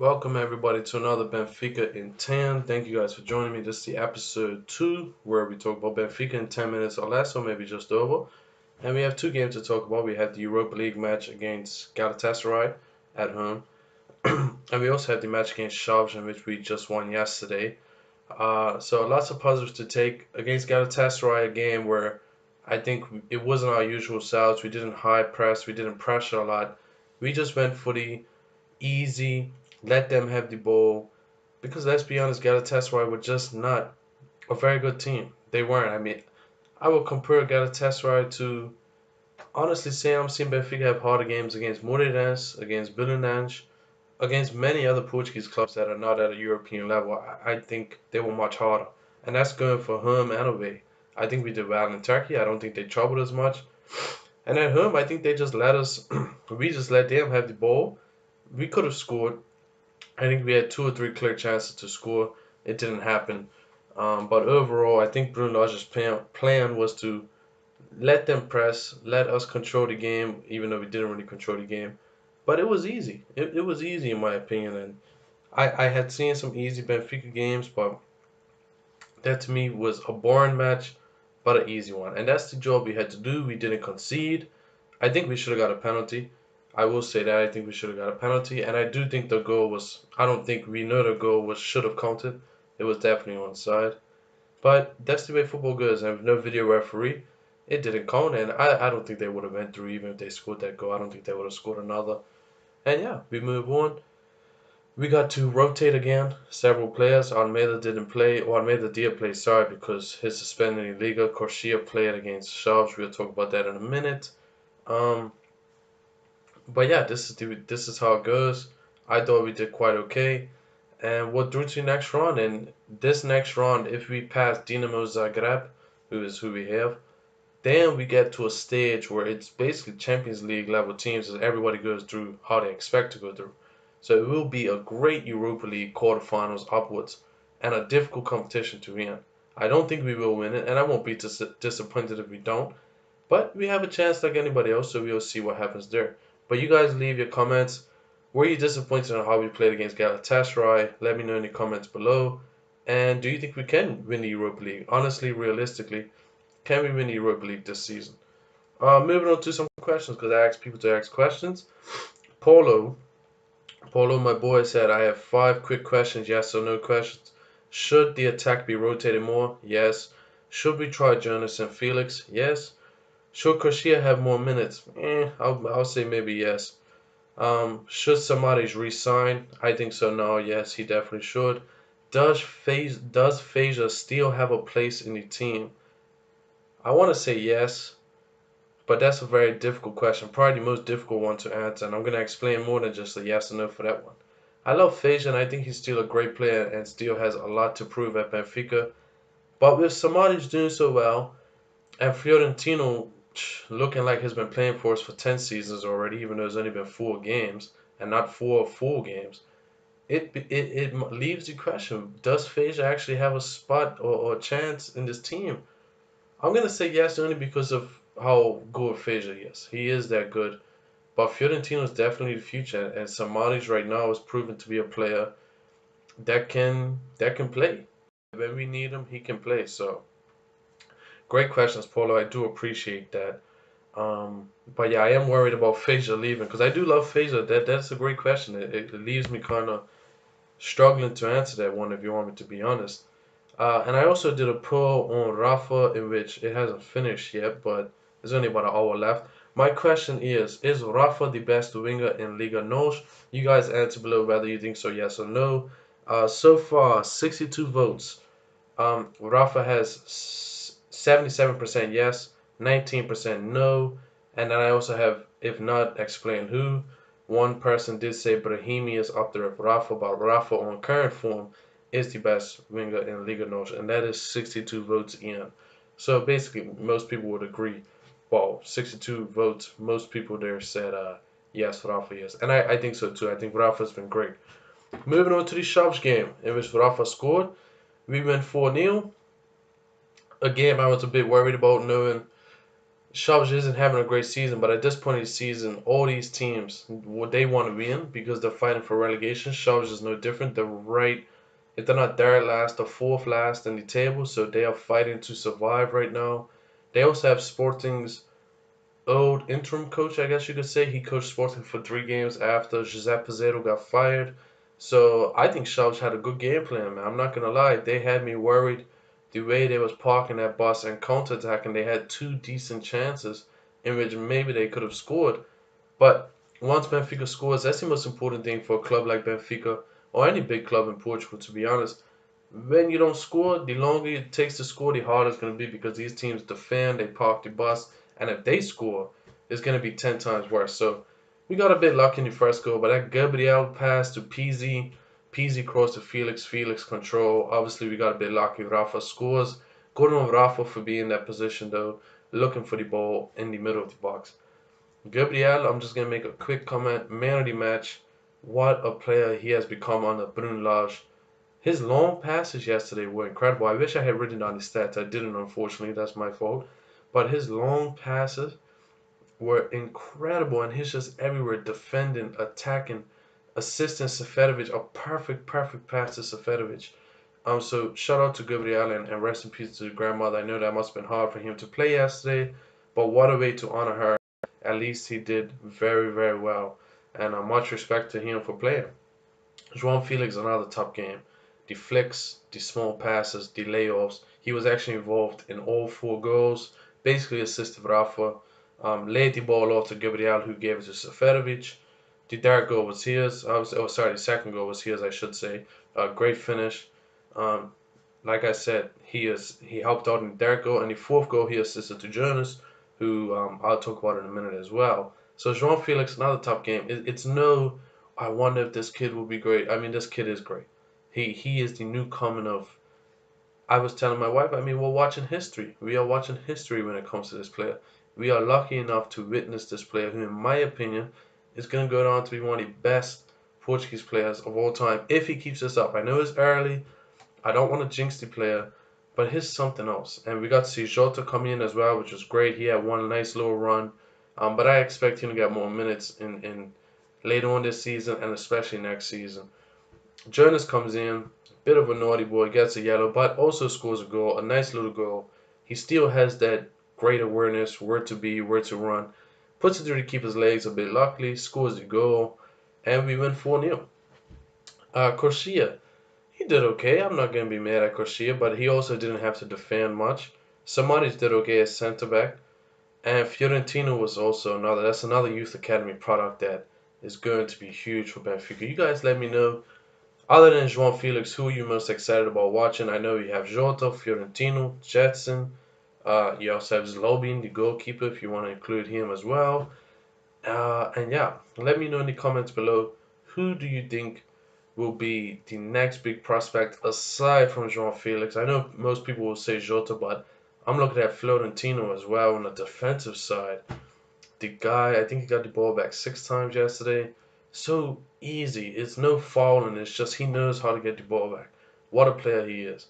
Welcome everybody to another Benfica in 10. Thank you guys for joining me. This is the episode 2 where we talk about Benfica in 10 minutes or less, or maybe just over. And we have two games to talk about. We have the Europa League match against Galatasaray at home. And we also have the match against Chaves, in which we just won yesterday. So lots of positives to take against Galatasaray, a game where I think it wasn't our usual selves. We didn't high press, we didn't pressure a lot. We just went for the easy, let them have the ball. Because let's be honest, Galatasaray were just not a very good team. They weren't. I mean, I would compare Galatasaray to honestly say I'm seeing Benfica have harder games against Moreirense, against Belenenses, against many other Portuguese clubs that are not at a European level. I think they were much harder, and that's going for home and away. I think we did well in Turkey. I don't think they troubled us much, and at home I think they just let us. We just let them have the ball. We could have scored. I think we had two or three clear chances to score. It didn't happen. But overall, I think Bruno Lage' plan was to let them press, let us control the game, even though we didn't really control the game. But it was easy. It was easy in my opinion. And I had seen some easy Benfica games, but that to me was a boring match, but an easy one. And that's the job we had to do. We didn't concede. I think we should have got a penalty. I will say that I think we should have got a penalty, and I do think the goal was. I don't think we know the goal was should have counted. It was definitely onside. But that's the way football goes, and with no video referee, it didn't count, and I don't think they would have went through even if they scored that goal. I don't think they would have scored another. And yeah, we move on. We got to rotate again. Several players. Almeida didn't play, or Almeida did play, sorry, because his suspended in Liga. Corsia played against Chaves. We'll talk about that in a minute. Um, but yeah, this is how it goes. I thought we did quite okay, and we're through to the next round. And this next round, if we pass Dinamo Zagreb, who is who we have, then we get to a stage where it's basically Champions League level teams, as everybody goes through how they expect to go through. So it will be a great Europa League quarterfinals upwards, and a difficult competition to win. I don't think we will win it, and I won't be disappointed if we don't. But we have a chance like anybody else, so we'll see what happens there. But you guys leave your comments. Were you disappointed on how we played against Galatasaray? Let me know in the comments below. And do you think we can win the Europa League? Honestly, realistically, can we win the Europa League this season? Moving on to some questions, because I asked people to ask questions. Paulo, Paulo, my boy, said, I have 5 quick questions, yes or no questions. Should the attack be rotated more? Yes. Should we try Jonas and Felix? Yes. Should Kroshia have more minutes? I'll say maybe yes. Should Samaris resign? I think so now, yes, he definitely should. Does Phasia still have a place in the team? I want to say yes, but that's a very difficult question. Probably the most difficult one to answer, and I'm going to explain more than just a yes or no for that one. I love Phasia, and I think he's still a great player and still has a lot to prove at Benfica. But with Samaris doing so well, and Fiorentino looking like he's been playing for us for 10 seasons already, even though it's only been 4 games and not 4 full games, it leaves the question, does Phasia actually have a spot or a chance in this team? I'm going to say yes only because of how good Phasia is. He is that good. But Fiorentino is definitely the future, and Samaris right now is proven to be a player that can play. When we need him, he can play. So great questions, Paulo. I do appreciate that. But yeah, I am worried about Phasia leaving because I do love Phasia. That's a great question. It leaves me kind of struggling to answer that one, if you want me to be honest. And I also did a poll on Rafa in which it hasn't finished yet, but there's only about an hour left. My question is Rafa the best winger in Liga NOS? You guys answer below whether you think so, yes or no. So far, 62 votes. Rafa has 77% yes, 19% no, and then I also have, if not, explain who. One person did say Brahimi is up there with Rafa, but Rafa on current form is the best winger in Liga NOS, and that is 62 votes in. So basically, most people would agree. Well, 62 votes, most people there said yes, Rafa, yes. And I think so too. I think Rafa's been great. Moving on to the Chaves game, in which Rafa scored. We went 4-0. A game I was a bit worried about knowing Chaves isn't having a great season, but at this point in the season, all these teams, they want to win because they're fighting for relegation. Chaves is no different. They're right, if they're not third last or fourth last in the table, so they are fighting to survive right now. They also have Sporting's old interim coach, I guess you could say. He coached Sporting for 3 games after José Peseiro got fired. So I think Chaves had a good game plan, man. I'm not gonna lie. They had me worried the way they was parking that bus and counter-attacking. They had two decent chances in which maybe they could have scored. But once Benfica scores, that's the most important thing for a club like Benfica or any big club in Portugal, to be honest. When you don't score, the longer it takes to score, the harder it's going to be because these teams defend, they park the bus, and if they score, it's going to be 10 times worse. So we got a bit lucky in the first goal, but that Gabriel pass to Pizzi, Pizzi cross to Felix, Felix control. Obviously, we got a bit lucky. Rafa scores. Good on Rafa for being in that position, though, looking for the ball in the middle of the box. Gabriel, I'm just going to make a quick comment. Man of the match. What a player he has become under Bruno Lage. His long passes yesterday were incredible. I wish I had written down the stats. I didn't, unfortunately. That's my fault. But his long passes were incredible, and he's just everywhere defending, attacking, assisting Seferovic. A perfect, perfect pass to Seferovic. So shout out to Gabriel and rest in peace to his grandmother. I know that must have been hard for him to play yesterday, but what a way to honor her. At least he did very, very well, and much respect to him for playing. João Felix, another top game. The flicks, the small passes, the layoffs. He was actually involved in all 4 goals. Basically assisted Rafa. Laid the ball off to Gabriel, who gave it to Seferovic. The third goal was his. The second goal was his, I should say. Great finish. Um, like I said, he helped out in the third goal, and the fourth goal he assisted to Jonas, who I'll talk about in a minute as well. So João Felix, another top game. It's no, I wonder if this kid will be great. I mean, this kid is great. He is the new coming of. I was telling my wife, I mean, we're watching history. We are watching history when it comes to this player. We are lucky enough to witness this player, who, in my opinion, is going to go down to be one of the best Portuguese players of all time if he keeps this up. I know it's early. I don't want to jinx the player, but he's something else. And we got to see Jota come in as well, which was great. He had one nice little run. But I expect him to get more minutes in later on this season and especially next season. Jonas comes in, bit of a naughty boy, gets a yellow, but also scores a goal, a nice little goal. He still has that great awareness, where to be, where to run. Puts it through to keep his legs a bit luckily, scores the goal, and we win 4-0. Corsia, he did okay. I'm not going to be mad at Corsia, but he also didn't have to defend much. Samaris did okay as centre back. And Fiorentino was also that's another youth academy product that is going to be huge for Benfica. You guys let me know. Other than João Felix, who are you most excited about watching? I know you have Jota, Fiorentino, Jetson. You also have Zlobin, the goalkeeper, if you want to include him as well. And yeah, let me know in the comments below, who do you think will be the next big prospect aside from João Felix? I know most people will say Jota, but I'm looking at Florentino as well on the defensive side. The guy, I think he got the ball back 6 times yesterday. So easy. It's no fouling. It's just he knows how to get the ball back. What a player he is.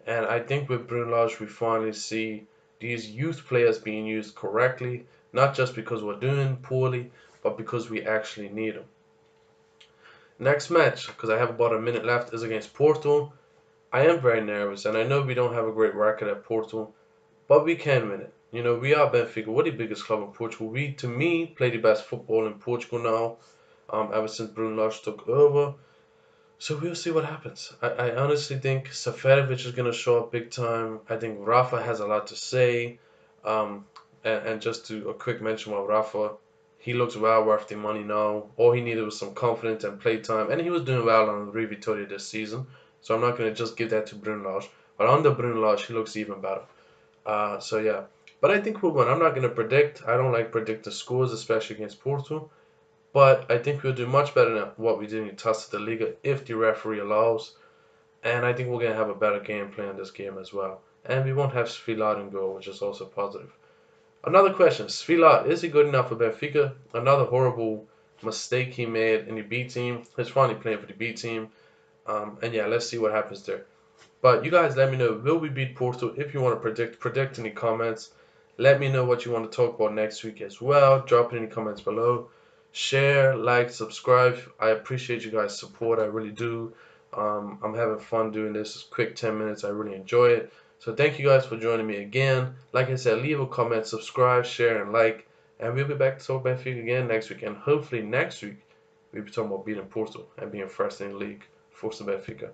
And I think with Bruno Lage, we finally see these youth players being used correctly, not just because we're doing poorly, but because we actually need them. Next match, because I have about a minute left, is against Porto. I am very nervous, and I know we don't have a great record at Porto, but we can win it. You know, we are Benfica. We're the biggest club in Portugal. We, to me, play the best football in Portugal now, ever since Bruno Lage took over. So we'll see what happens. I honestly think Seferovic is going to show up big time. I think Rafa has a lot to say. Um, and just to a quick mention about Rafa, he looks well worth the money now. All he needed was some confidence and play time, and he was doing well on Rui Vitória this season. So I'm not going to just give that to Bruno Lage. But under Bruno Lage, he looks even better. So yeah, but I think we'll win. I'm not going to predict. I don't like predicting scores, especially against Porto. But I think we'll do much better than what we did in Taça da Liga if the referee allows. And I think we're going to have a better game plan this game as well. And we won't have Svilar in goal, which is also positive. Another question. Svilar, is he good enough for Benfica? Another horrible mistake he made in the B team. He's finally playing for the B team. And yeah, let's see what happens there. But you guys let me know, will we beat Porto? If you want to predict in the comments. Let me know what you want to talk about next week as well. Drop it in the comments below. Share, like, subscribe. I appreciate you guys' support. I really do. I'm having fun doing this. It's quick 10 minutes. I really enjoy it. So thank you guys for joining me again. Like I said, leave a comment, subscribe, share, and like. And we'll be back to talk Benfica again next week. And hopefully next week we'll be talking about beating Portugal and being first in the league. Força Benfica.